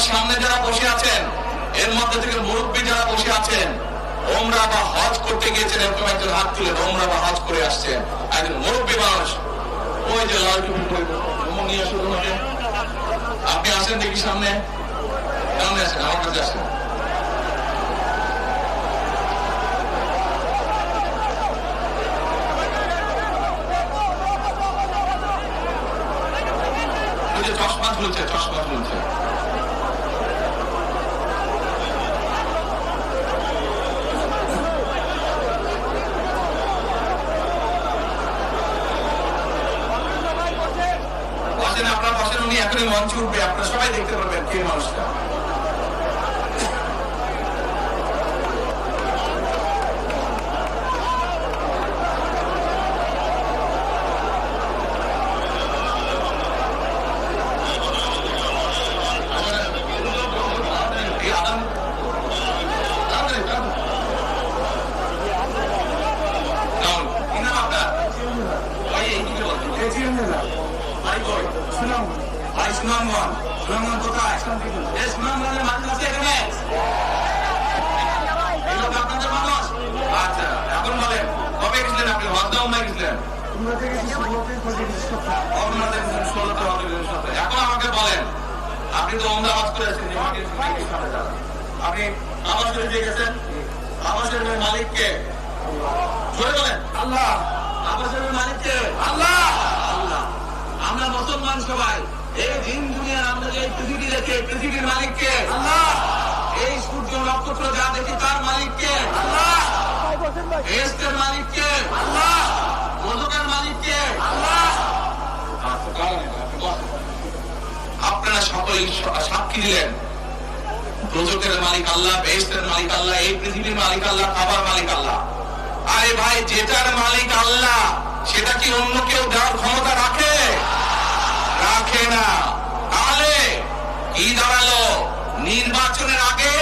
সামনে যারা বসে আছেন এর মধ্যে থেকে মুরব্বী যারা বসে আছেন, ওমরা বা হজ করতে গিয়েছেন, এরকম একজন হাত তুলে ওমরা বা হজ করে আসছেন একজন মুরব্বী মানুষ, ওই যে লাল টুপি পরে নিয়ে আসুন তোমাকে। আপনি আসেন দেখি সামনে, সামনে আসেন, আমার কাছে আসেন। চশমা ঝুলছে, চশমা ঝুলছে। বসেন, আপনার বসেন, উনি এখনই মঞ্চে উঠবে, আপনারা সবাই দেখতে পারবেন কে মানুষটা। এখন আমাকে বলেন, আপনি তো ওমরা হজ করেছেন, আপনি কাবা শরীফে গেছেন, কাবা শরীফের মালিককে জোরে বলেন আল্লাহ। কাবা শরীফের মালিককে আল্লাহ। আল্লাহ। আমরা মুসলমান সবাই এই দিন দুনিয়ার আমরা যে পৃথিবী দেখে পৃথিবীর মালিককে আল্লাহ। এই সূর্য নক্ষত্র যা দেখি তার মালিককে আল্লাহ। বেহেশতের মালিককে আল্লাহ। দোজখের মালিককে আল্লাহ। আপনারা সকলেই সাক্ষী দিলেন দোজখের মালিক আল্লাহ, বেহেশতের মালিক আল্লাহ, এই পৃথিবীর মালিক আল্লাহ, খাবার মালিক আল্লাহ। আরে ভাই, যেটার মালিক আল্লাহ সেটা কি অন্য কেউ দেওয়ার ক্ষমতা রাখে? রাখে না। তাহলে কি দাঁড়ালো? নির্বাচনের আগে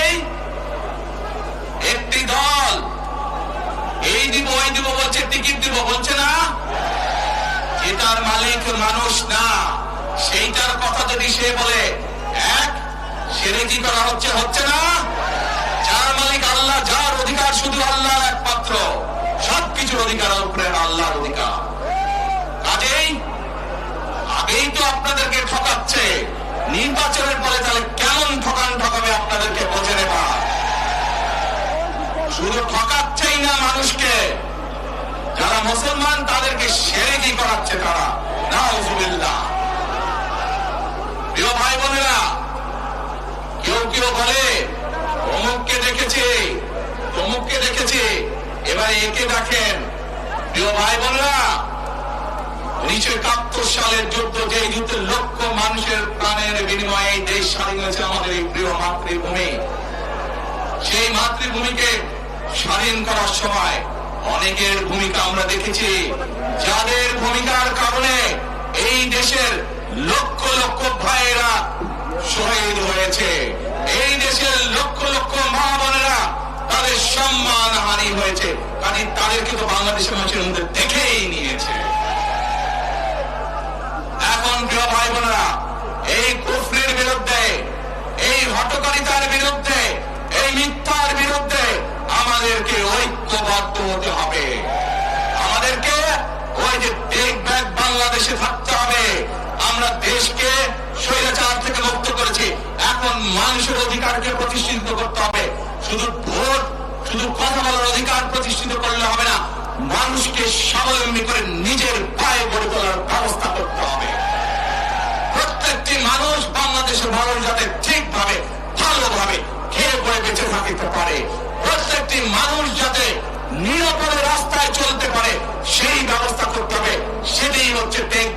একটি দল এই দিব ওই দিব বলছে, টিকিট দিব বলছে না? যেটার মালিক মানুষ না সেইটার কথা যদি সে বলে, এক সেরে কি করা হচ্ছে? হচ্ছে না? যার মালিক আল্লাহ, যার অধিকার শুধু আল্লাহ একমাত্র, সবকিছুর অধিকার উপরে আল্লাহর অধিকার। কাজেই আগেই তো আপনাদেরকে ঠকাচ্ছে, নির্বাচনের পরে তাহলে কেমন ঠকাবে আপনাদেরকে বোঝে নেবা। শুধু ঠকাচ্ছেই না মানুষকে, যারা মুসলমান তাদেরকে শিরকি করাচ্ছে তারা। নাউযুবিল্লাহ। প্রিয় ভাই বোনেরা, কেউ কেউ বলে অমুককে দেখেছে, তমুককে দেখেছে, এবার একে দেখেন। প্রিয় ভাই বোনেরা, 1971 সালের যুদ্ধ, যে যুদ্ধে লক্ষ মানুষের প্রাণের বিনিময়ে এই দেশ স্বাধীন হয়েছে, আমাদের এই প্রিয় মাতৃভূমি, সেই মাতৃভূমিকে স্বাধীন করার সময় অনেকের ভূমিকা আমরা দেখেছি, যাদের ভূমিকার কারণে এই দেশের লক্ষ লক্ষ ভাইয়েরা শহীদ হয়েছে, এই দেশের লক্ষ লক্ষ মা বোনেরা তাদের সম্মান হানি হয়েছে। কারণ তাদেরকে তো বাংলাদেশের মানুষের মধ্যে দেখেই নিয়েছে। এখন প্রিয় ভাই বোনেরা, এই কুফরির বিরুদ্ধে, এই হঠকারিতার বিরুদ্ধে, এই মিথ্যার বিরুদ্ধে আমাদেরকে ঐক্যবদ্ধ হতে হবে। আমাদেরকে ওই যে টেক ব্যাক বাংলাদেশে থাকতে হবে। আমরা দেশকে স্বৈরাচার থেকে মুক্ত করেছি, এখন মানুষের অধিকারকে প্রতিষ্ঠিত করতে হবে। শুধু ভোট, শুধু কথা বলার অধিকার প্রতিষ্ঠিত করলে হবে না, মানুষকে স্বাবলম্বী করে নিজের পায়ে গড়ে তোলার ব্যবস্থা করতে হবে। প্রত্যেকটি মানুষ, বাংলাদেশের মানুষ যাতে ঠিকভাবে ভালোভাবে খেয়ে পড়ে বেঁচে থাকতে পারে, প্রত্যেকটি মানুষ যাতে নিরাপদে রাস্তায় চলতে পারে, সেই ব্যবস্থা করতে হবে। সেটাই হচ্ছে টেক